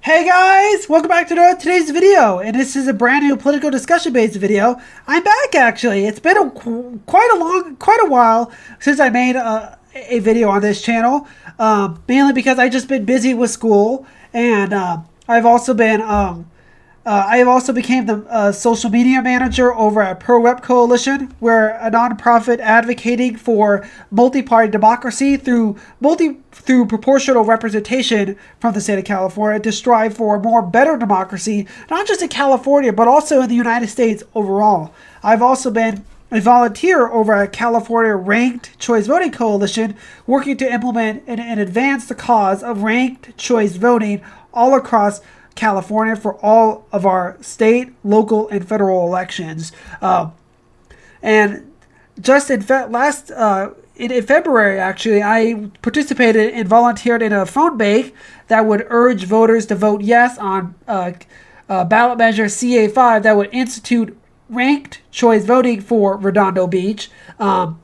Hey guys, welcome back to today's video, and this is a brand new political discussion based video. I'm back actually. It's been quite a while since I made a video on this channel, mainly because I just been busy with school, and I have also became the social media manager over at Pro-Rep Coalition. We're a nonprofit advocating for multi-party democracy through proportional representation from the state of California to strive for more better democracy, not just in California, but also in the United States overall. I've also been a volunteer over at California Ranked Choice Voting Coalition, working to implement and advance the cause of ranked choice voting all across California for all of our state, local, and federal elections. And just in February, actually, I participated and volunteered in a phone bank that would urge voters to vote yes on ballot measure CA5 that would institute ranked choice voting for Redondo Beach. Great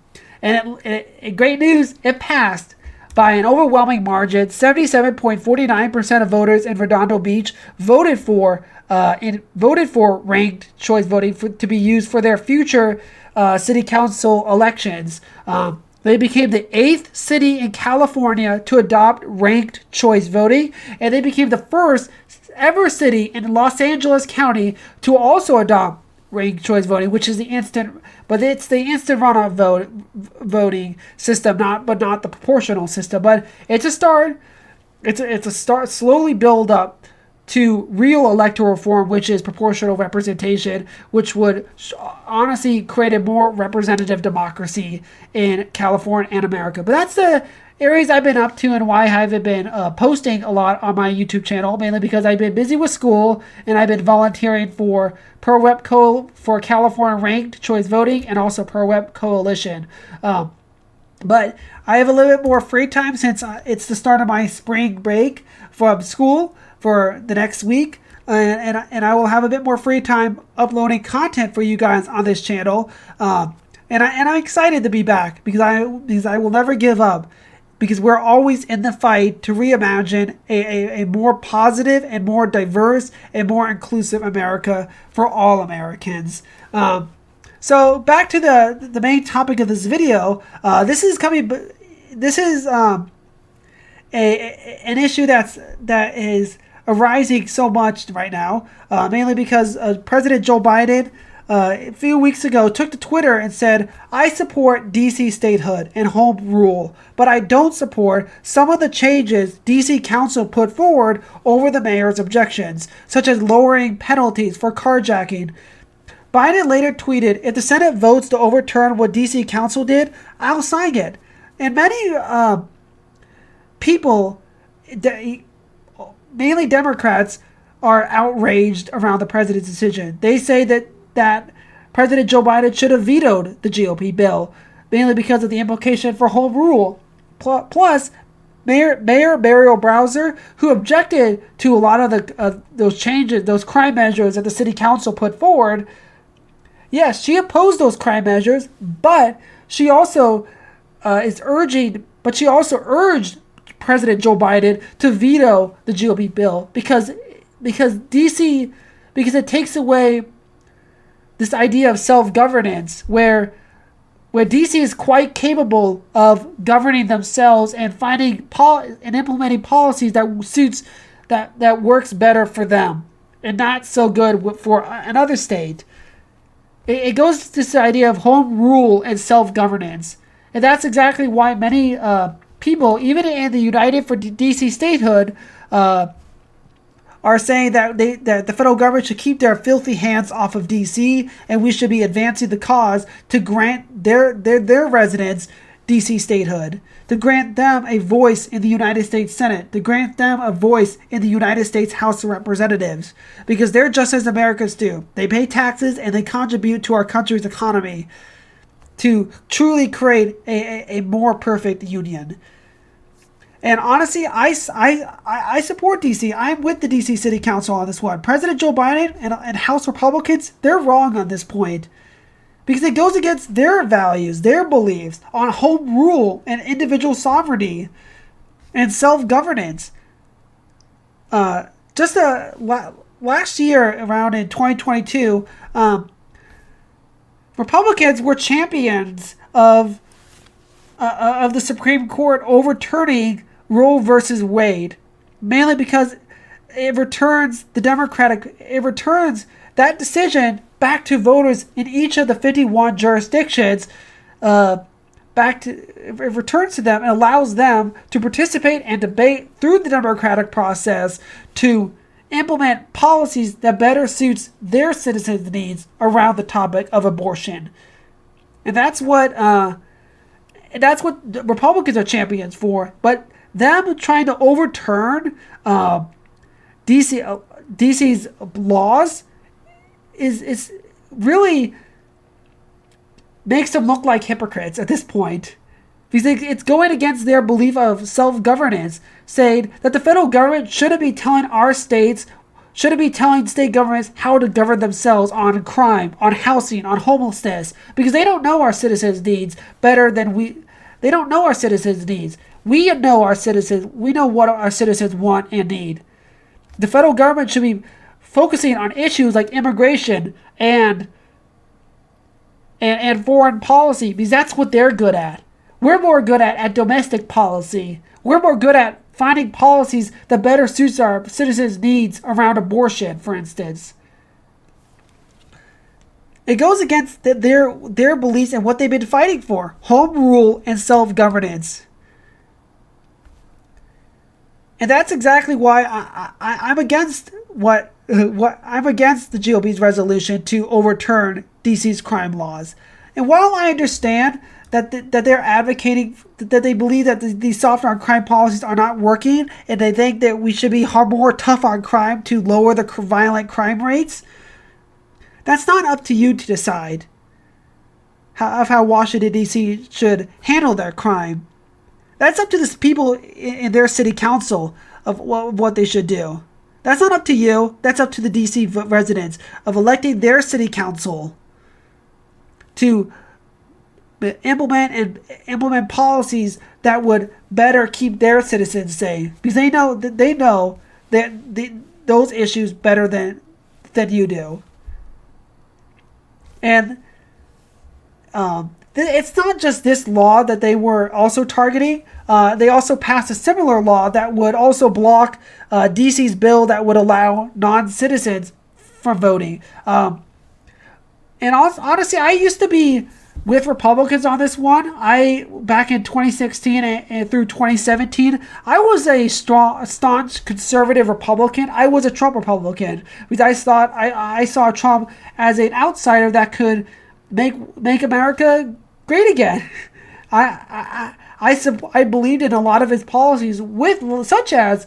news, it passed by an overwhelming margin. 77.49% of voters in Redondo Beach voted for ranked choice voting to be used for their future city council elections. They became the 8th city in California to adopt ranked choice voting, and they became the first ever city in Los Angeles County to also adopt ranked choice voting, which is the instant runoff voting system, not the proportional system. But it's a start. It's a start. Slowly build up to real electoral reform, which is proportional representation, which would honestly create a more representative democracy in California and America. But that's the areas I've been up to and why I haven't been posting a lot on my YouTube channel, mainly because I've been busy with school and I've been volunteering for Pro-Rep for California Ranked Choice Voting and also Pro-Rep Coalition. But I have a little bit more free time since it's the start of my spring break from school for the next week. And I will have a bit more free time uploading content for you guys on this channel. And I'm excited to be back because I will never give up, because we're always in the fight to reimagine a more positive and more diverse and more inclusive America for all Americans. So back to the main topic of this video. This is an issue that is arising so much right now, mainly because President Joe Biden a few weeks ago took to Twitter and said, "I support DC statehood and home rule, but I don't support some of the changes DC Council put forward over the mayor's objections, such as lowering penalties for carjacking." Biden later tweeted, "If the Senate votes to overturn what DC Council did, I'll sign it." And many people, mainly Democrats, are outraged around the president's decision. They say that President Joe Biden should have vetoed the GOP bill, mainly because of the implication for home rule. Plus, Mayor Muriel Bowser, who objected to a lot of those changes, those crime measures that the city council put forward, yes, she opposed those crime measures, but she also urged President Joe Biden to veto the GOP bill because it takes away this idea of self-governance, where DC is quite capable of governing themselves and finding and implementing policies that works better for them and not so good for another state. It goes to this idea of home rule and self-governance, and that's exactly why many people, even in the United for DC Statehood, are saying that the federal government should keep their filthy hands off of DC, and we should be advancing the cause to grant their residents DC statehood, to grant them a voice in the United States Senate, to grant them a voice in the United States House of Representatives, because they're just as Americans do. They pay taxes and they contribute to our country's economy to truly create a more perfect union. And honestly, I support DC. I'm with the DC City Council on this one. President Joe Biden and House Republicans, they're wrong on this point, because it goes against their values, their beliefs on home rule and individual sovereignty and self-governance. just last year, around in 2022, Republicans were champions of the Supreme Court overturning Roe versus Wade, mainly because it returns that decision back to voters in each of the 51 jurisdictions. It returns to them and allows them to participate and debate through the democratic process to implement policies that better suits their citizens' needs around the topic of abortion. And that's what Republicans are champions for. But them trying to overturn DC's laws is really makes them look like hypocrites at this point. Because it's going against their belief of self-governance, saying that the federal government shouldn't be telling state governments how to govern themselves on crime, on housing, on homelessness, because they don't know our citizens' needs better than they don't know our citizens' needs. We know our citizens. We know what our citizens want and need. The federal government should be focusing on issues like immigration and foreign policy, because that's what they're good at. We're more good at domestic policy. We're more good at finding policies that better suits our citizens' needs around abortion, for instance. It goes against their beliefs and what they've been fighting for: home rule and self-governance. And that's exactly why I'm against I'm against the GOP's resolution to overturn DC's crime laws. And while I understand that they're advocating, that they believe that these soft on crime policies are not working, and they think that we should be more tough on crime to lower the violent crime rates, that's not up to you to decide how Washington, D.C. should handle their crime. That's up to the people in their city council of what they should do. That's not up to you. That's up to the D.C. residents of electing their city council to implement policies that would better keep their citizens safe, because they know that those issues better than you do. And it's not just this law that they were also targeting. They also passed a similar law that would also block DC's bill that would allow non-citizens from voting. And honestly, I used to be with Republicans on this one. Back in 2016 and through 2017, I was a staunch conservative Republican. I was a Trump Republican because I saw Trump as an outsider that could make America great again. I believed in a lot of his policies, such as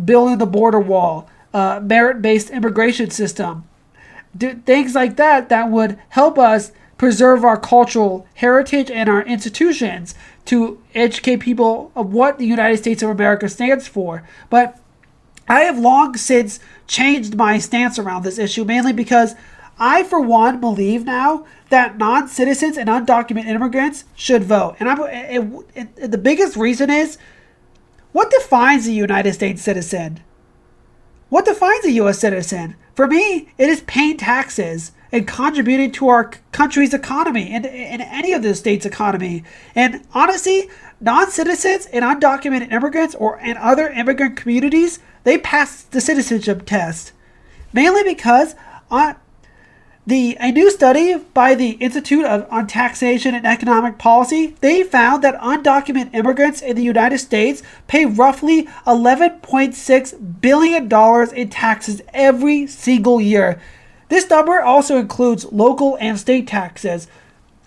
building the border wall, merit-based immigration system, things like that would help us preserve our cultural heritage and our institutions to educate people of what the United States of America stands for. But I have long since changed my stance around this issue, mainly because I, for one, believe now that non-citizens and undocumented immigrants should vote. And the biggest reason is, what defines a United States citizen? What defines a U.S. citizen? For me, it is paying taxes and contributing to our country's economy and any of the state's economy. And honestly, non-citizens and undocumented immigrants and other immigrant communities, they pass the citizenship test. Mainly because a new study by the Institute on Taxation and Economic Policy, they found that undocumented immigrants in the United States pay roughly $11.6 billion in taxes every single year. This number also includes local and state taxes.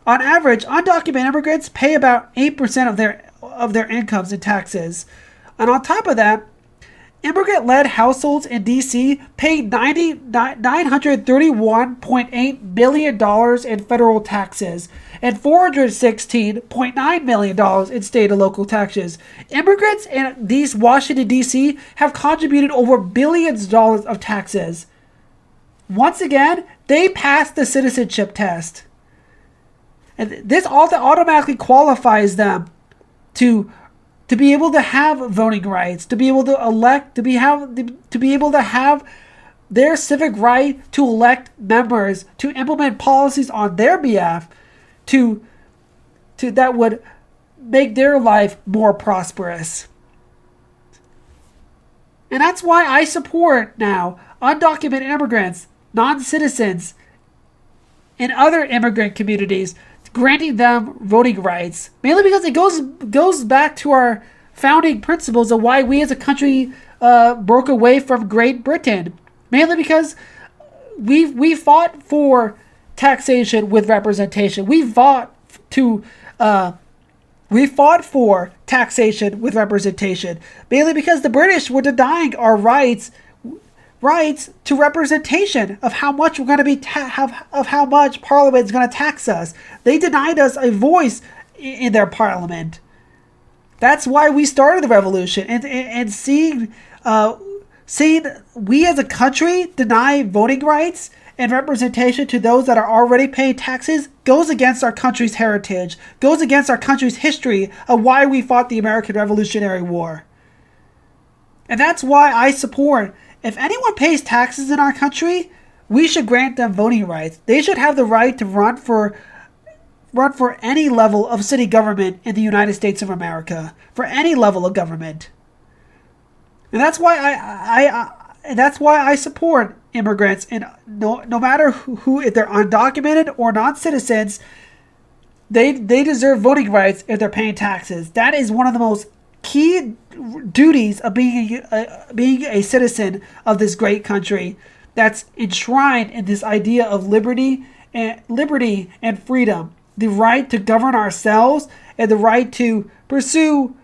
On average, undocumented immigrants pay about 8% of their incomes in taxes. And on top of that, immigrant-led households in D.C. pay $931.8 billion in federal taxes and $416.9 million in state and local taxes. Immigrants in Washington, D.C. have contributed over billions of dollars of taxes. Once again, they passed the citizenship test. And this automatically qualifies them to to be able to have voting rights, to be able to elect, to be able to have their civic right to elect members, to implement policies on their behalf, to that would make their life more prosperous. And that's why I support now undocumented immigrants, non-citizens, and other immigrant communities, granting them voting rights. Mainly because it goes back to our founding principles of why we as a country broke away from Great Britain. Mainly because we fought for taxation with representation. We fought for taxation with representation, mainly because the British were denying our rights to representation of how much we're going to be of how much Parliament is going to tax us. They denied us a voice in their Parliament. That's why we started the revolution, and seeing we as a country deny voting rights and representation to those that are already paying taxes goes against our country's heritage, goes against our country's history of why we fought the American Revolutionary War. And that's why I support, if anyone pays taxes in our country, we should grant them voting rights. They should have the right to run for any level of city government in the United States of America, for any level of government. And that's why I support immigrants, and no matter who, if they're undocumented or non-citizens, they deserve voting rights if they're paying taxes. That is one of the most key duties of being a citizen of this great country, that's enshrined in this idea of liberty and freedom, the right to govern ourselves, and the right to pursue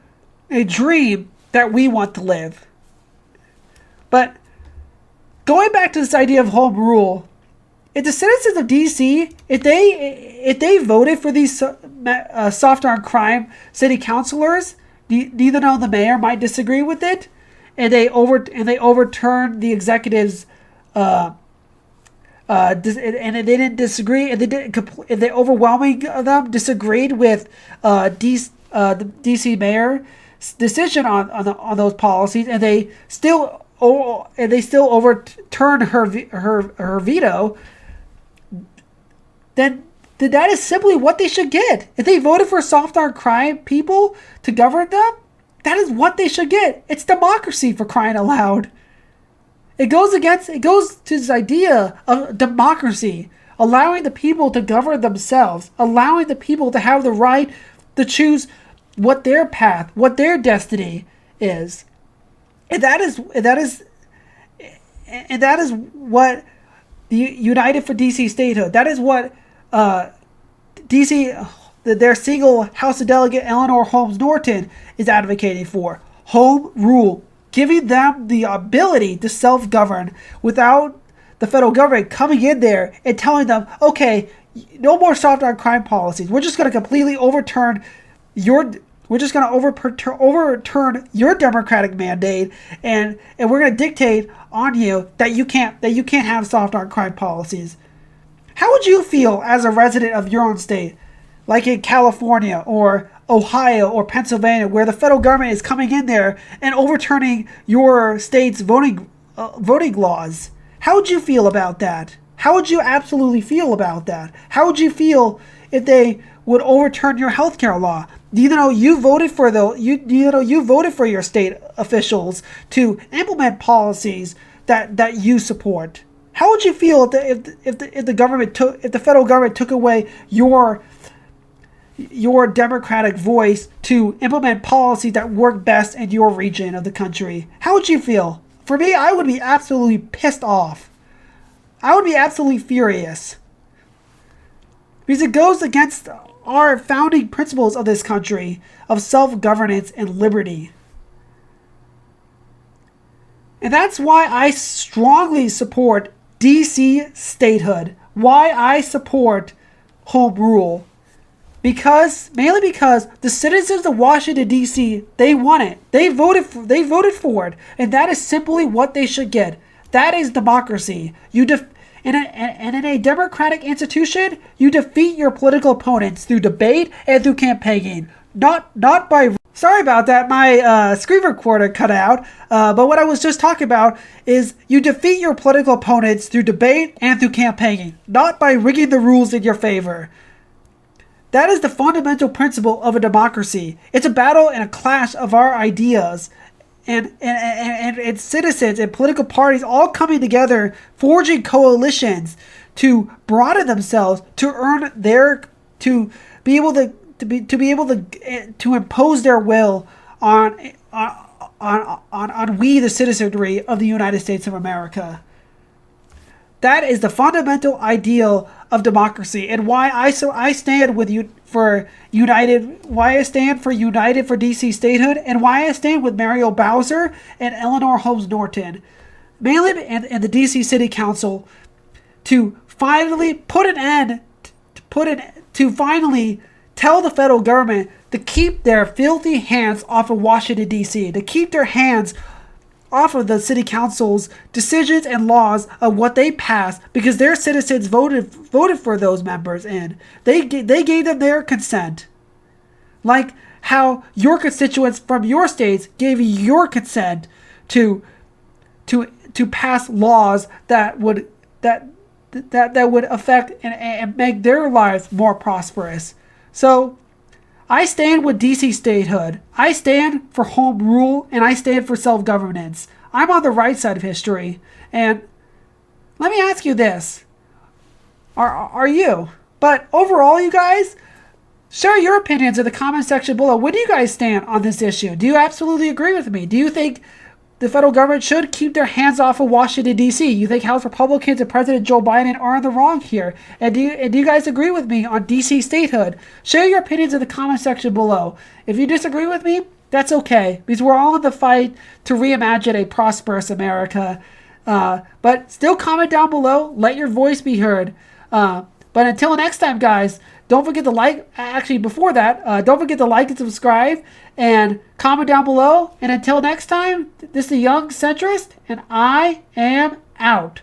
a dream that we want to live. But going back to this idea of home rule, if the citizens of DC, if they voted for these soft on crime city councilors, even though the mayor might disagree with it, and they overturned the executive's and they didn't disagree, and they overwhelming them disagreed with the DC mayor's decision on those policies, and they still overturn her veto, then that is simply what they should get. If they voted for soft on crime people to govern them, that is what they should get. It's democracy, for crying out loud. It goes to this idea of democracy, allowing the people to govern themselves, allowing the people to have the right to choose what their path, what their destiny is. And that is what the United for DC statehood. That is what DC, their single House of Delegate Eleanor Holmes Norton is advocating for. Home rule, giving them the ability to self-govern without the federal government coming in there and telling them, okay, no more soft on crime policies. We're just going to completely overturn your democratic mandate, and we're going to dictate on you that you can't have soft on crime policies. How would you feel as a resident of your own state, like in California or Ohio or Pennsylvania, where the federal government is coming in there and overturning your state's voting laws? How would you feel about that? How would you absolutely feel about that? How would you feel if they would overturn your healthcare law? You know, you voted for your state officials to implement policies that you support. How would you feel if the federal government took away your democratic voice to implement policies that work best in your region of the country? How would you feel? For me, I would be absolutely pissed off. I would be absolutely furious, because it goes against our founding principles of this country of self-governance and liberty. And that's why I strongly support DC statehood, why I support home rule. Mainly because the citizens of Washington, D.C., they want it. They voted for it. And that is simply what they should get. That is democracy. In a democratic institution, you defeat your political opponents through debate and through campaigning, not by Sorry about that. My screen recorder cut out. But what I was just talking about is you defeat your political opponents through debate and through campaigning, not by rigging the rules in your favor. That is the fundamental principle of a democracy. It's a battle and a clash of our ideas and citizens and political parties all coming together, forging coalitions to broaden themselves, to earn their, to be able to impose their will on we the citizenry of the United States of America. That is the fundamental ideal of democracy, and why I stand with you for United. Why I stand for United for DC statehood, and why I stand with Muriel Bowser and Eleanor Holmes Norton, mainly and the DC City Council, to finally put an end to finally tell the federal government to keep their filthy hands off of Washington, D.C., to keep their hands off of the city council's decisions and laws of what they passed, because their citizens voted for those members in. They gave them their consent. Like how your constituents from your states gave you your consent to pass laws that would affect and make their lives more prosperous. So I stand with DC statehood. I stand for home rule, and I stand for self-governance. I'm on the right side of history. And let me ask you this. Are you? But overall, you guys, share your opinions in the comment section below. Where do you guys stand on this issue? Do you absolutely agree with me? Do you think the federal government should keep their hands off of Washington, D.C.? You think House Republicans and President Joe Biden are in the wrong here? And do you guys agree with me on D.C. statehood? Share your opinions in the comment section below. If you disagree with me, that's okay, because we're all in the fight to reimagine a prosperous America. But still comment down below. Let your voice be heard. But until next time, guys, don't forget to like. Actually, before that, don't forget to like and subscribe and comment down below. And until next time, this is the Young Centrist, and I am out.